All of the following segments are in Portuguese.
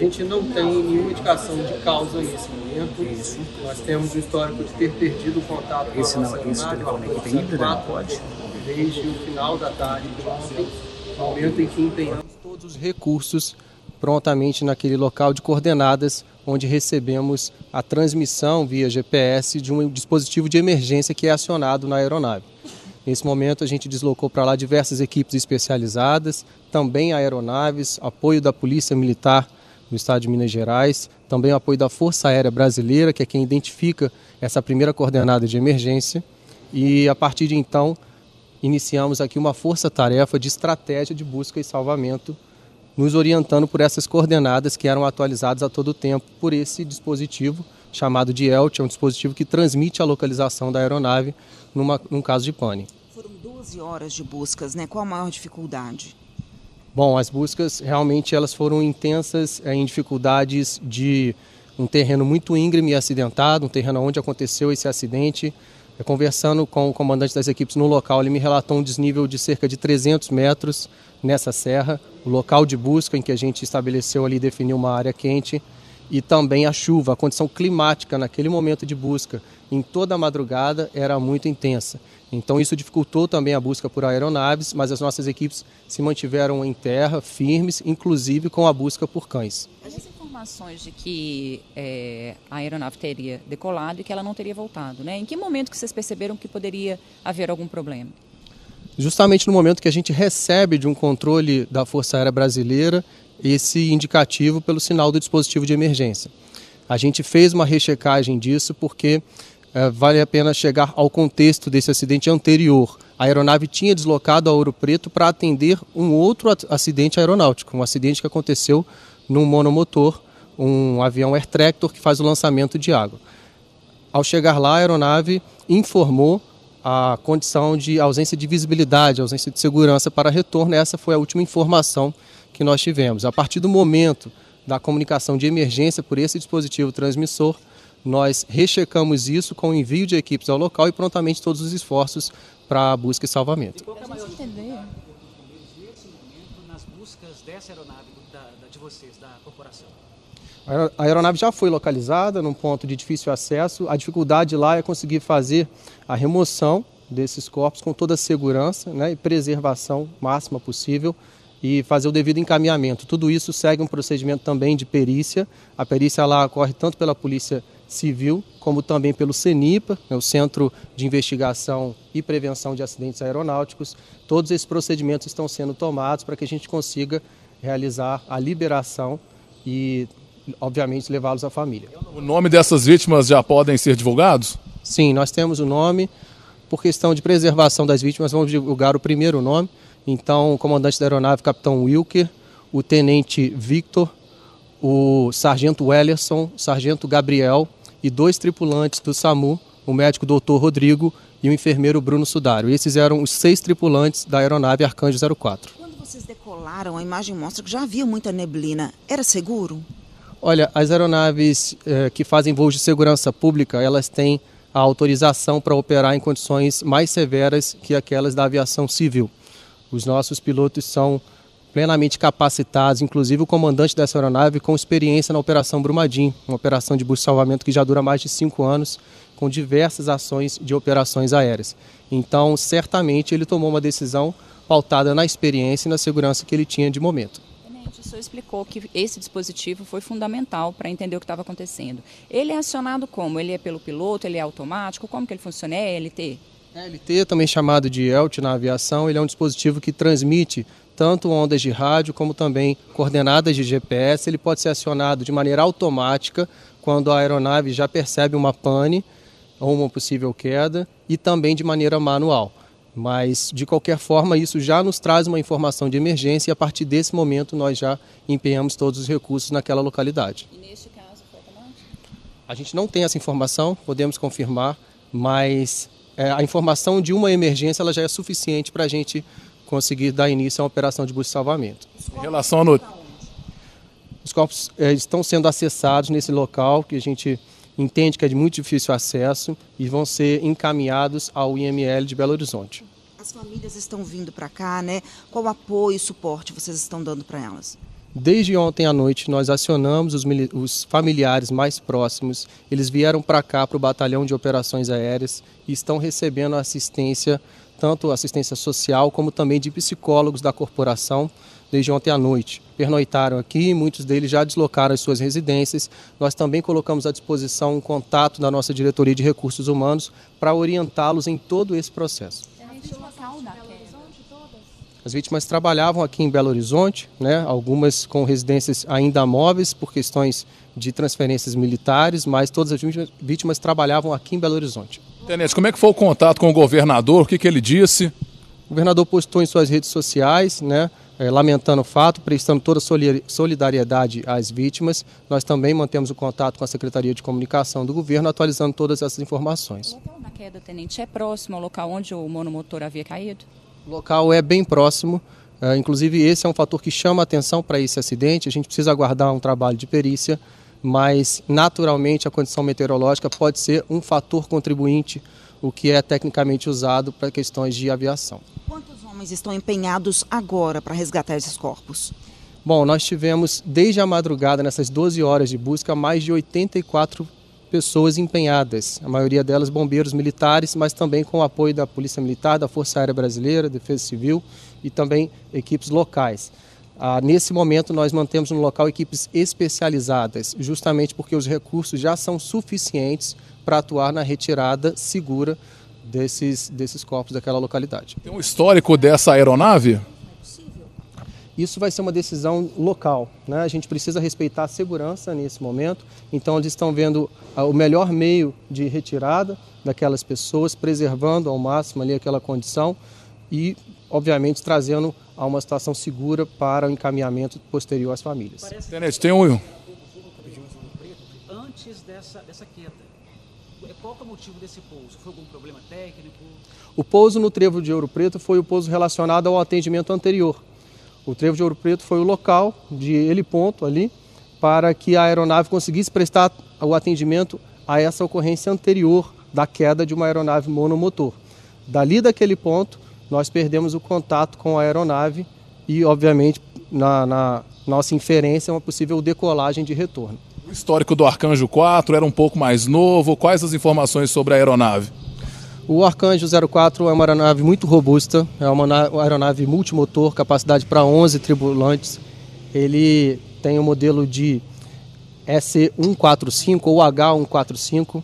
gente não tem nenhuma indicação de causa nesse momento. Isso. Nós temos o histórico de ter perdido o contato com a nossa Esse aeronave, telefone aqui tem híbrido, não pode? desde o final da tarde de ontem, momento em que empenhamos todos os recursos prontamente naquele local de coordenadas, onde recebemos a transmissão via GPS de um dispositivo de emergência que é acionado na aeronave. Nesse momento a gente deslocou para lá diversas equipes especializadas, também aeronaves, apoio da Polícia Militar do Estado de Minas Gerais, também o apoio da Força Aérea Brasileira, que é quem identifica essa primeira coordenada de emergência. E a partir de então iniciamos aqui uma força-tarefa de estratégia de busca e salvamento, nos orientando por essas coordenadas que eram atualizadas a todo tempo por esse dispositivo chamado de ELT, é um dispositivo que transmite a localização da aeronave num caso de pane. Foram 12 horas de buscas, né? Qual a maior dificuldade? Bom, as buscas realmente elas foram intensas em dificuldades de um terreno muito íngreme e acidentado, um terreno onde aconteceu esse acidente. Conversando com o comandante das equipes no local, ele me relatou um desnível de cerca de 300 metros nessa serra, o local de busca em que a gente estabeleceu ali, definiu uma área quente, e também a chuva, a condição climática naquele momento de busca, em toda a madrugada, era muito intensa. Então isso dificultou também a busca por aeronaves, mas as nossas equipes se mantiveram em terra, firmes, inclusive com a busca por cães. As informações de que a aeronave teria decolado e que ela não teria voltado, né? Em que momento que vocês perceberam que poderia haver algum problema? Justamente no momento que a gente recebe de um controle da Força Aérea Brasileira esse indicativo pelo sinal do dispositivo de emergência. A gente fez uma rechecagem disso porque vale a pena chegar ao contexto desse acidente anterior. A aeronave tinha deslocado a Ouro Preto para atender um outro acidente aeronáutico, um acidente que aconteceu num monomotor, um avião Air Tractor que faz o lançamento de água. Ao chegar lá, a aeronave informou a condição de ausência de visibilidade, ausência de segurança para retorno. Essa foi a última informação que nós tivemos. A partir do momento da comunicação de emergência por esse dispositivo transmissor, nós rechecamos isso com o envio de equipes ao local e prontamente todos os esforços para a busca e salvamento. Qual é a maior dificuldade nesse momento nas buscas dessa aeronave de vocês, da corporação? A aeronave já foi localizada num ponto de difícil acesso. A dificuldade lá é conseguir fazer a remoção desses corpos com toda a segurança, né, e preservação máxima possível e fazer o devido encaminhamento. Tudo isso segue um procedimento também de perícia. A perícia lá ocorre tanto pela Polícia Civil como também pelo CENIPA, né, o Centro de Investigação e Prevenção de Acidentes Aeronáuticos. Todos esses procedimentos estão sendo tomados para que a gente consiga realizar a liberação e obviamente levá-los à família. O nome dessas vítimas já podem ser divulgados? Sim, nós temos o nome. Por questão de preservação das vítimas, vamos divulgar o primeiro nome. Então, o comandante da aeronave, capitão Wilker, o tenente Victor, o sargento Wellerson, o sargento Gabriel e 2 tripulantes do SAMU, o médico Dr. Rodrigo e o enfermeiro Bruno Sudário. Esses eram os 6 tripulantes da aeronave Arcanjo 04. Quando vocês decolaram, a imagem mostra que já havia muita neblina. Era seguro? Olha, as aeronaves que fazem voos de segurança pública, elas têm a autorização para operar em condições mais severas que aquelas da aviação civil. Os nossos pilotos são plenamente capacitados, inclusive o comandante dessa aeronave com experiência na Operação Brumadinho, uma operação de busca e salvamento que já dura mais de 5 anos, com diversas ações de operações aéreas. Então, certamente, ele tomou uma decisão pautada na experiência e na segurança que ele tinha de momento. O senhor explicou que esse dispositivo foi fundamental para entender o que estava acontecendo. Ele é acionado como? Ele é pelo piloto, ele é automático? Como que ele funciona? É ELT? ELT, também chamado de ELT na aviação, ele é um dispositivo que transmite tanto ondas de rádio como também coordenadas de GPS. Ele pode ser acionado de maneira automática quando a aeronave já percebe uma pane ou uma possível queda e também de maneira manual. Mas, de qualquer forma, isso já nos traz uma informação de emergência e, a partir desse momento, nós já empenhamos todos os recursos naquela localidade. E neste caso foi automático? A gente não tem essa informação, podemos confirmar, mas a informação de uma emergência ela já é suficiente para a gente conseguir dar início a uma operação de busca e salvamento. Em relação à noite, os corpos estão sendo acessados nesse local que a gente entende que é de muito difícil acesso e vão ser encaminhados ao IML de Belo Horizonte. As famílias estão vindo para cá, né? Qual apoio e suporte vocês estão dando para elas? Desde ontem à noite nós acionamos os familiares mais próximos, eles vieram para cá, para o Batalhão de Operações Aéreas e estão recebendo assistência, tanto assistência social como também de psicólogos da corporação, desde ontem à noite. Pernoitaram aqui, muitos deles já deslocaram as suas residências. Nós também colocamos à disposição um contato da nossa Diretoria de Recursos Humanos para orientá-los em todo esse processo. As vítimas trabalhavam aqui em Belo Horizonte, né, algumas com residências ainda móveis por questões de transferências militares, mas todas as vítimas trabalhavam aqui em Belo Horizonte. Tenente, como é que foi o contato com o governador? O que ele disse? O governador postou em suas redes sociais, né, lamentando o fato, prestando toda a solidariedade às vítimas. Nós também mantemos o contato com a Secretaria de Comunicação do governo, atualizando todas essas informações. O local da queda, tenente, é próximo ao local onde o monomotor havia caído? O local é bem próximo, inclusive esse é um fator que chama a atenção para esse acidente. A gente precisa aguardar um trabalho de perícia, mas naturalmente a condição meteorológica pode ser um fator contribuinte, o que é tecnicamente usado para questões de aviação. Quantos homens estão empenhados agora para resgatar esses corpos? Bom, nós tivemos desde a madrugada, nessas 12 horas de busca, mais de 84 pessoas empenhadas, a maioria delas bombeiros militares, mas também com o apoio da Polícia Militar, da Força Aérea Brasileira, Defesa Civil e também equipes locais. Nesse momento nós mantemos no local equipes especializadas, justamente porque os recursos já são suficientes para atuar na retirada segura desses corpos daquela localidade. Tem um histórico dessa aeronave? Isso vai ser uma decisão local, né? A gente precisa respeitar a segurança nesse momento, então eles estão vendo o melhor meio de retirada daquelas pessoas, preservando ao máximo ali aquela condição e, obviamente, trazendo a uma situação segura para o encaminhamento posterior às famílias. Tenente, tem um... Antes dessa queda, qual é o motivo desse pouso? Foi algum problema técnico? O pouso no trevo de Ouro Preto foi o pouso relacionado ao atendimento anterior. O trevo de Ouro Preto foi o local de heliponto ali para que a aeronave conseguisse prestar o atendimento a essa ocorrência anterior da queda de uma aeronave monomotor. Dali daquele ponto, nós perdemos o contato com a aeronave e, obviamente, na nossa inferência, uma possível decolagem de retorno. O histórico do Arcanjo 4 era um pouco mais novo. Quais as informações sobre a aeronave? O Arcanjo 04 é uma aeronave muito robusta, é uma aeronave multimotor, capacidade para 11 tripulantes. Ele tem o modelo de SC145 ou H145.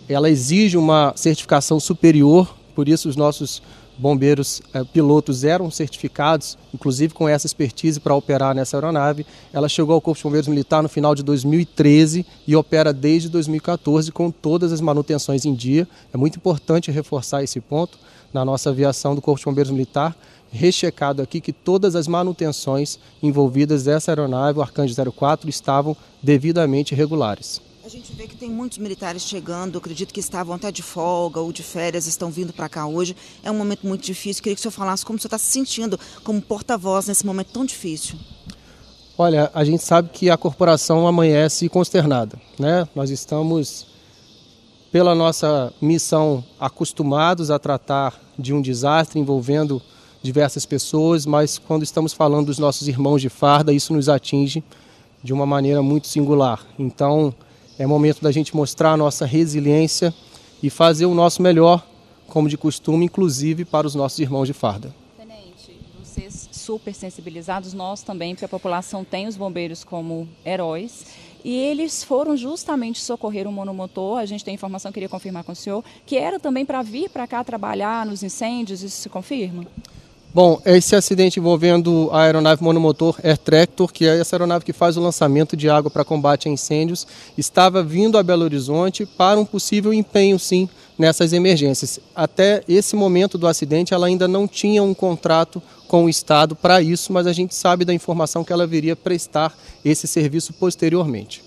Ela exige uma certificação superior, por isso os nossos bombeiros pilotos eram certificados, inclusive com essa expertise para operar nessa aeronave. Ela chegou ao Corpo de Bombeiros Militar no final de 2013 e opera desde 2014 com todas as manutenções em dia. É muito importante reforçar esse ponto na nossa aviação do Corpo de Bombeiros Militar, rechecado aqui que todas as manutenções envolvidas dessa aeronave, o Arcanjo 04, estavam devidamente regulares. A gente vê que tem muitos militares chegando, acredito que estavam até de folga ou de férias, estão vindo para cá hoje. É um momento muito difícil. Queria que o senhor falasse como o senhor está se sentindo como porta-voz nesse momento tão difícil. Olha, a gente sabe que a corporação amanhece consternada, né? Nós estamos, pela nossa missão, acostumados a tratar de um desastre envolvendo diversas pessoas, mas quando estamos falando dos nossos irmãos de farda, isso nos atinge de uma maneira muito singular. Então, é momento da gente mostrar a nossa resiliência e fazer o nosso melhor, como de costume, inclusive para os nossos irmãos de farda. Tenente, vocês super sensibilizados, nós também, porque a população tem os bombeiros como heróis, e eles foram justamente socorrer um monomotor, a gente tem informação, queria confirmar com o senhor, que era também para vir para cá trabalhar nos incêndios, isso se confirma? Bom, esse acidente envolvendo a aeronave monomotor Air Tractor, que é essa aeronave que faz o lançamento de água para combate a incêndios, estava vindo a Belo Horizonte para um possível empenho, sim, nessas emergências. Até esse momento do acidente, ela ainda não tinha um contrato com o Estado para isso, mas a gente sabe da informação que ela viria prestar esse serviço posteriormente.